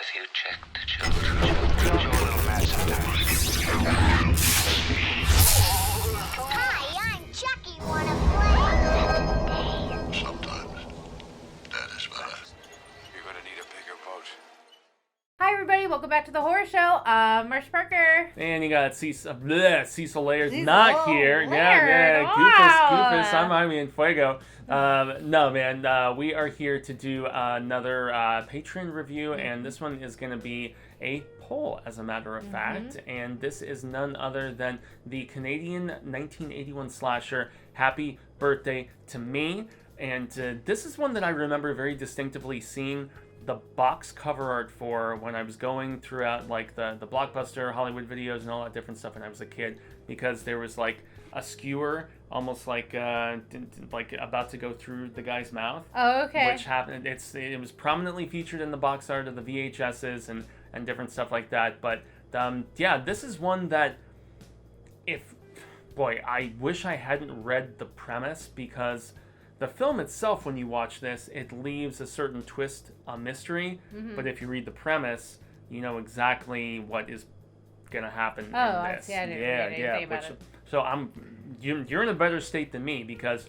Have you checked the children? You're a little mad sometimes. Hi, I'm Chucky. Wanna play? Sometimes that is better. You're gonna need a bigger boat. Hi everybody, welcome back to the horror show. I'm Marcia Parker. And you got Cecil Laird's not here. Laird. Goofus. I'm Jaime and Fuego. No, man, we are here to do another Patron review, and this one is going to be a poll, as a matter of fact. And this is none other than the Canadian 1981 slasher, Happy Birthday to Me. And this is one that I remember very distinctively seeing the box cover art for when I was going throughout like the Blockbuster Hollywood videos and all that different stuff when I was a kid, because there was like a skewer almost like about to go through the guy's mouth. Oh, okay. Which happened. It was prominently featured in the box art of the VHSs and different stuff like that. But yeah, this is one that I wish I hadn't read the premise, because the film itself, when you watch this, it leaves a certain twist, a mystery. But if you read the premise, you know exactly what is gonna happen in this. I didn't read anything about it. So you're in a better state than me, because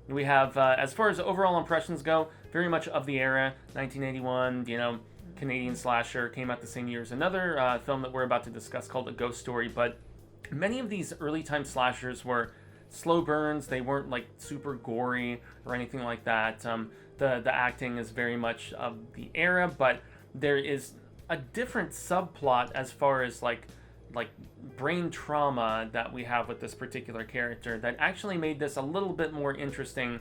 we have, as far as overall impressions go, very much of the era, 1981. You know, Canadian slasher, came out the same year as another film that we're about to discuss called A Ghost Story. But many of these early time slashers were slow burns. They weren't like super gory or anything like that. The acting is very much of the era, but there is a different subplot as far as like brain trauma that we have with this particular character that actually made this a little bit more interesting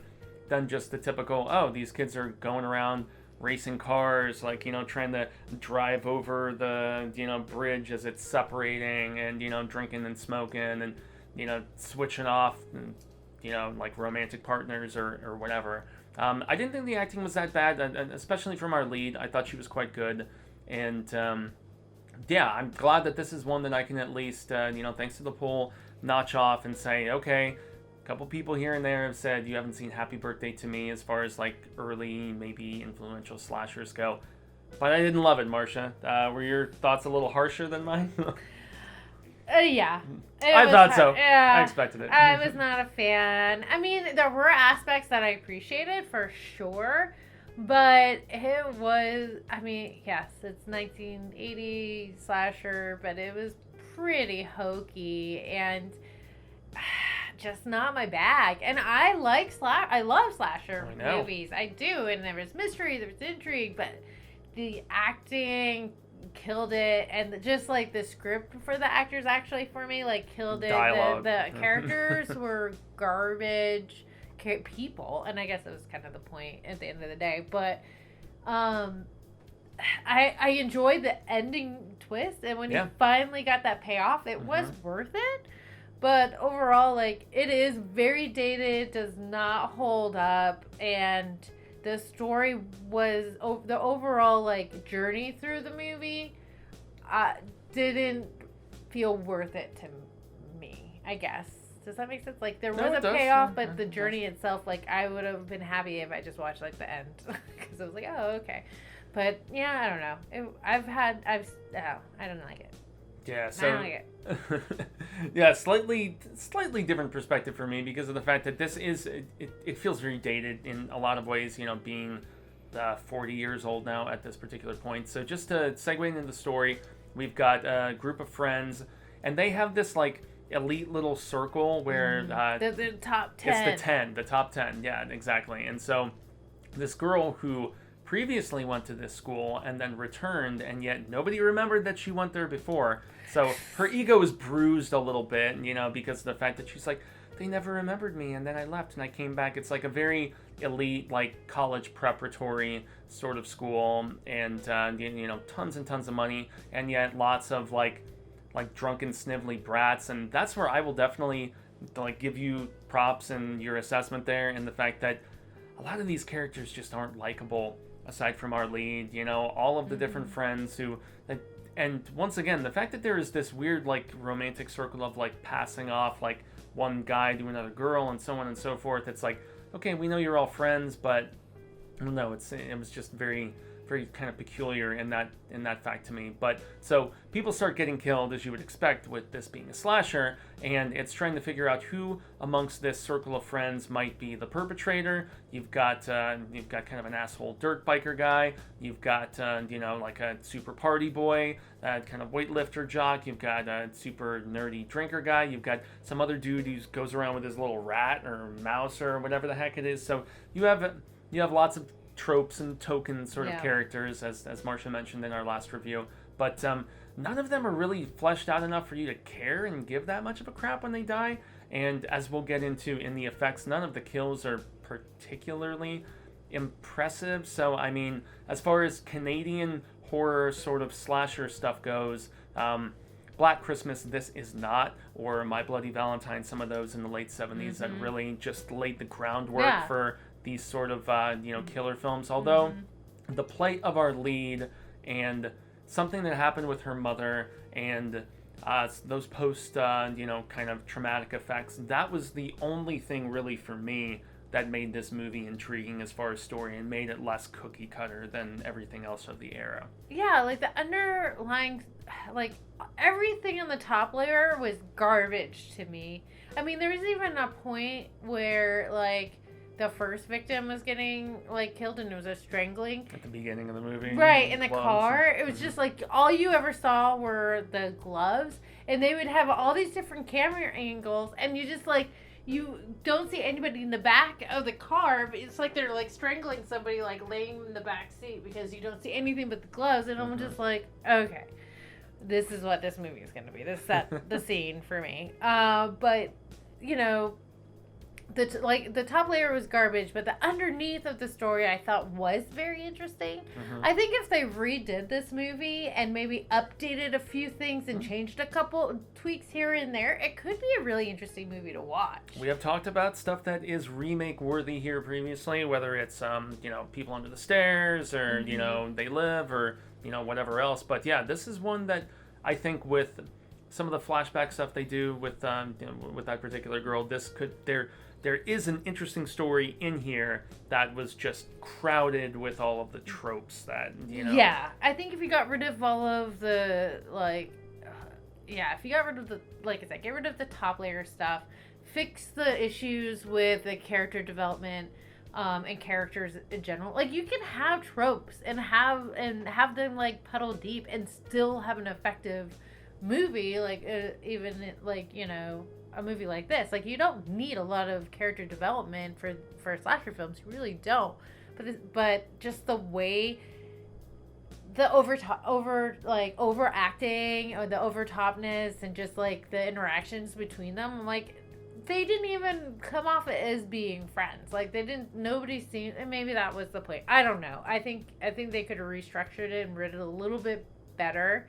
than just the typical, oh, these kids are going around racing cars, like, you know, trying to drive over the, you know, bridge as it's separating, and, you know, drinking and smoking and, you know, switching off, and, you know, like romantic partners or whatever. I didn't think the acting was that bad, especially from our lead. I thought she was quite good. And, yeah, I'm glad that this is one that I can at least, you know, thanks to the poll, notch off and say, okay, a couple people here and there have said you haven't seen Happy Birthday to Me as far as, like, early, maybe influential slashers go. But I didn't love it, Marcia. Were your thoughts a little harsher than mine? Yeah. I thought so. Yeah. I expected it. I was not a fan. I mean, there were aspects that I appreciated for sure, but it was, I mean, yes, it's 1980 slasher, but it was pretty hokey and just not my bag. And I love slasher movies. I do. And there was mystery, there was intrigue, but the acting killed it, and just like the script for the actors actually for me like killed it. Dialogue. The characters were garbage people, and I guess that was kind of the point at the end of the day. But I enjoyed the ending twist, and when you finally got that payoff, it was worth it. But overall, like, it is very dated, does not hold up, and the story was, the overall, like, journey through the movie didn't feel worth it to me, I guess. Does that make sense? Like, there was a payoff, but the journey itself, like, I would have been happy if I just watched, like, the end. Because I was like, oh, okay. But, yeah, I don't know. I don't like it. Yeah, so... I don't like it. Yeah, slightly different perspective for me, because of the fact that this is, it feels very dated in a lot of ways, you know, being 40 years old now at this particular point. So just to segue into the story, we've got a group of friends, and they have this, like, elite little circle where... the top 10. It's the top 10, yeah, exactly. And so this girl who previously went to this school and then returned, and yet nobody remembered that she went there before. So her ego is bruised a little bit, you know, because of the fact that she's like, they never remembered me, and then I left and I came back. It's like a very elite, like, college preparatory sort of school, and you know, tons and tons of money, and yet lots of like drunken, snivelly brats. And that's where I will definitely, like, give you props in your assessment there, and the fact that a lot of these characters just aren't likable, aside from our lead, you know, all of the different friends who, and once again, the fact that there is this weird, like, romantic circle of, like, passing off, like, one guy to another girl and so on and so forth. It's like, okay, we know you're all friends, but no, it was just very, very kind of peculiar in that fact to me. But so people start getting killed, as you would expect with this being a slasher, and it's trying to figure out who amongst this circle of friends might be the perpetrator. You've got kind of an asshole dirt biker guy. You've got like a super party boy, kind of weightlifter jock. You've got a super nerdy drinker guy. You've got some other dude who goes around with his little rat or mouse or whatever the heck it is. So you have lots of tropes and token sort of characters, as Marcia mentioned in our last review, but none of them are really fleshed out enough for you to care and give that much of a crap when they die. And as we'll get into in the effects, none of the kills are particularly impressive. So I mean, as far as Canadian horror sort of slasher stuff goes, Black Christmas, this is not, or My Bloody Valentine, some of those in the late 70s that really just laid the groundwork for these sort of killer films. Although the plight of our lead and something that happened with her mother and those post kind of traumatic effects, that was the only thing really for me that made this movie intriguing as far as story and made it less cookie cutter than everything else of the era. Yeah, like the underlying, like everything on the top layer was garbage to me. I mean, there was even a point where like the first victim was getting like killed and it was a strangling at the beginning of the movie, right, in the car. It was just like all you ever saw were the gloves, and they would have all these different camera angles, and you just like, you don't see anybody in the back of the car, but it's like they're like strangling somebody like laying in the back seat because you don't see anything but the gloves. And I'm just like, okay, this is what this movie is going to be. This set the scene for me. But the top layer was garbage, but the underneath of the story I thought was very interesting. I think if they redid this movie and maybe updated a few things and changed a couple tweaks here and there, it could be a really interesting movie to watch. We have talked about stuff that is remake worthy here previously, whether it's People Under the Stairs or They Live or whatever else. But yeah, this is one that I think with some of the flashback stuff they do with with that particular girl, there is an interesting story in here that was just crowded with all of the tropes that, Yeah, I think if you got rid of all of the, if you got rid of the, like I said, get rid of the top layer stuff, fix the issues with the character development, and characters in general. Like, you can have tropes and have them, like, puddle deep and still have an effective movie, like, even, like, a movie like this. Like, you don't need a lot of character development for slasher films. You really don't. But just the way the overacting or the overtopness and just like the interactions between them, I'm like, they didn't even come off as being friends. Like, nobody seemed, and maybe that was the point. I don't know. I think they could have restructured it and written it a little bit better,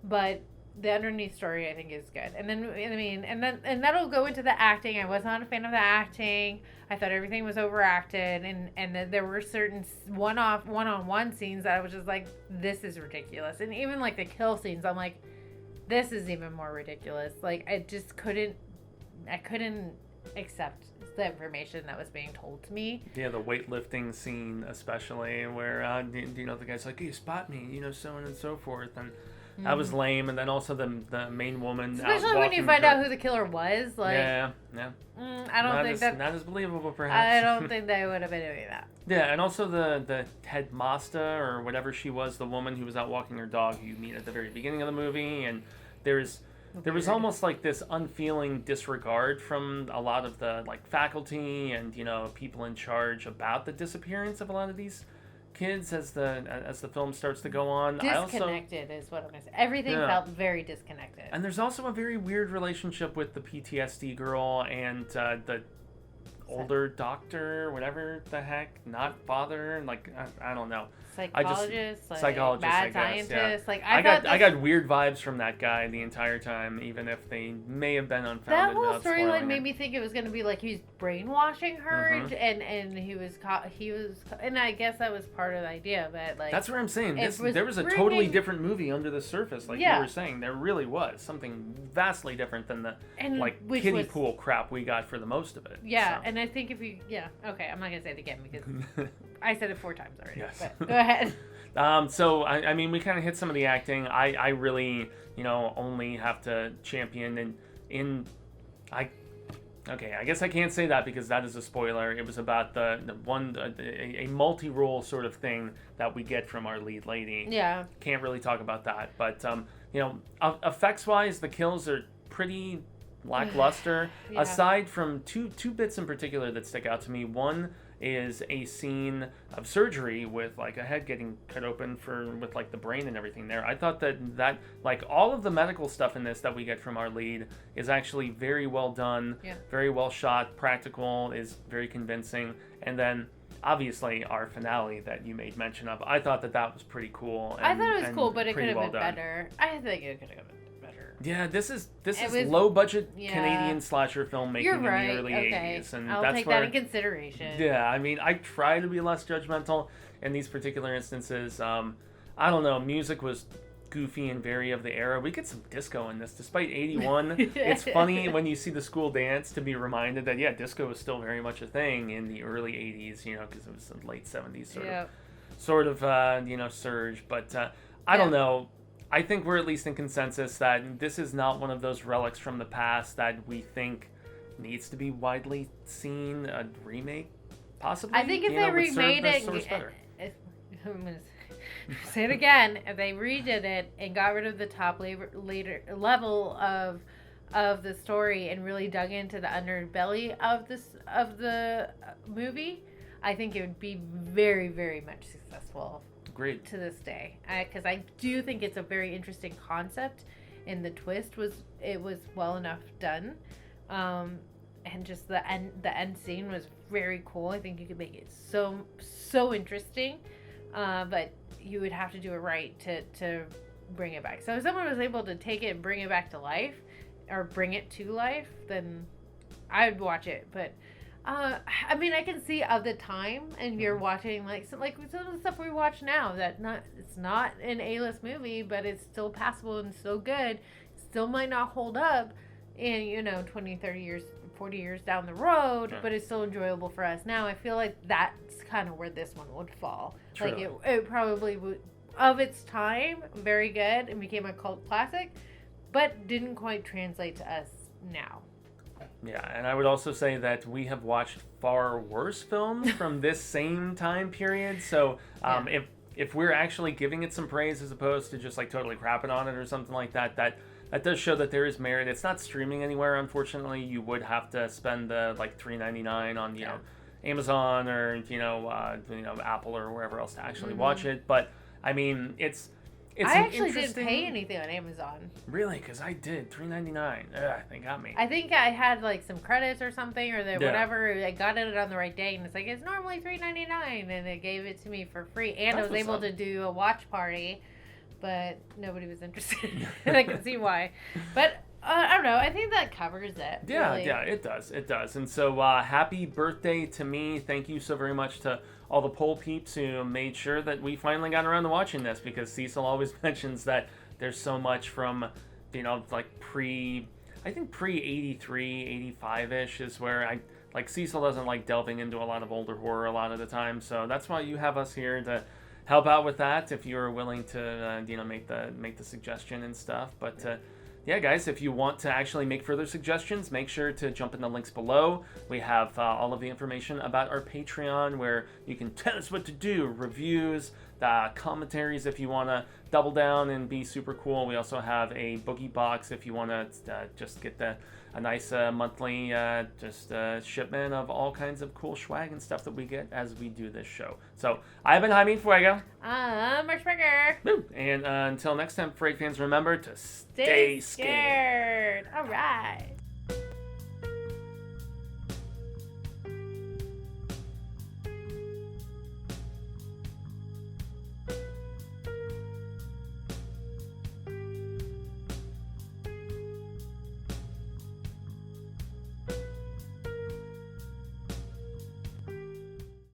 but the underneath story, I think, is good. And then, and that'll go into the acting. I was not a fan of the acting. I thought everything was overacted, and then there were certain one-on-one scenes that I was just like, this is ridiculous. And even, like, the kill scenes, I'm like, this is even more ridiculous. Like, I couldn't accept the information that was being told to me. Yeah, the weightlifting scene especially, where, the guy's like, hey, spot me, so on and so forth, and that was lame. And then also the main woman, especially when you find out who the killer was, like, yeah. I don't think that not as believable, perhaps. I don't think they would have been doing that. Yeah, and also the headmaster or whatever she was, the woman who was out walking her dog, who you meet at the very beginning of the movie, and there was almost like this unfeeling disregard from a lot of the, like, faculty and people in charge about the disappearance of a lot of these kids as the film starts to go on. Disconnected is what I'm gonna say. Everything felt very disconnected. And there's also a very weird relationship with the PTSD girl and the older doctor, whatever the heck, not father, like, I don't know. Psychologist, I mad guess, scientist. yeah. Like, I got weird vibes from that guy the entire time, even if they may have been unfounded. That whole storyline made me think it was going to be like he was brainwashing her, and he was and I guess that was part of the idea, but like, that's what I'm saying. There was a totally different movie under the surface, like you were saying. There really was something vastly different than the kiddie pool crap we got for the most of it. Yeah, so. and I think okay, I'm not going to say it again because I said it 4 times already. Yes. But go ahead. So I mean, we kind of hit some of the acting. I really, only have to champion Okay, I guess I can't say that because that is a spoiler. It was about a multi-role sort of thing that we get from our lead lady. Yeah. Can't really talk about that, but effects-wise, the kills are pretty lackluster. Yeah. Aside from two bits in particular that stick out to me. One is a scene of surgery with like a head getting cut open with like the brain and everything there. I thought that like all of the medical stuff in this that we get from our lead is actually very well done, very well shot, practical, is very convincing. And then obviously our finale that you made mention of, I thought that was pretty cool. I thought it was cool, but it could have well been done. better. I think it could have been better. Yeah, this is was low budget Canadian slasher filmmaking You're right. in the early Okay. 80s, and I'll that's take where, that in consideration. Yeah, I mean, I try to be less judgmental in these particular instances. I don't know, music was goofy and very of the era. We get some disco in this, despite 81. It's funny when you see the school dance to be reminded that disco was still very much a thing in the early 80s, because it was the late 70s sort of surge. But I don't know. I think we're at least in consensus that this is not one of those relics from the past that we think needs to be widely seen. A remake, possibly. I think if they remade it, I'm gonna say it again. If they redid it and got rid of the top level of the story and really dug into the underbelly of the movie, I think it would be very, very much successful. Great. To this day, because I do think it's a very interesting concept, and the twist was well enough done, and just the end scene was very cool. I think you could make it so interesting, but you would have to do it right to bring it back. So if someone was able to take it and bring it back to life, or bring it to life, then I would watch it. But I mean, I can see of the time, and you're watching some of the stuff we watch now it's not an A-list movie, but it's still passable and so good. Still might not hold up in 20, 30 years, 40 years down the road, but it's still enjoyable for us now. I feel like that's kind of where this one would fall. True. Like it probably would, of its time, very good and became a cult classic, but didn't quite translate to us now. Yeah, and I would also say that we have watched far worse films from this same time period. So if we're actually giving it some praise as opposed to just like totally crapping on it or something like that, that does show that there is merit. It's not streaming anywhere, unfortunately. You would have to spend the like $3.99 on Amazon or Apple or wherever else to actually watch it. But I mean, it's I actually didn't pay anything on Amazon. Really? Because I did. $3.99. They got me. I think I had like some credits or something, or whatever. I got it on the right day, and it's like, it's normally $3.99, and it gave it to me for free. And I was able to do a watch party, but nobody was interested. And I can see why. But I don't know. I think that covers it. Yeah, really. yeah, it does. It does. And so happy birthday to me. Thank you so very much to all the poll peeps who made sure that we finally got around to watching this, because Cecil always mentions that there's so much from, like pre-83, 85-ish is where Cecil doesn't like delving into a lot of older horror a lot of the time. So that's why you have us here to help out with that if you're willing to, make the suggestion and stuff. But yeah, guys, if you want to actually make further suggestions, make sure to jump in the links below. We have all of the information about our Patreon, where you can tell us what to do, reviews, commentaries if you want to double down and be super cool. We also have a boogie box if you want to just get a nice monthly shipment of all kinds of cool swag and stuff that we get as we do this show. So I've been Jaime Fuego. I'm Ruxpin. And until next time, Frake fans, remember to stay scared. All right.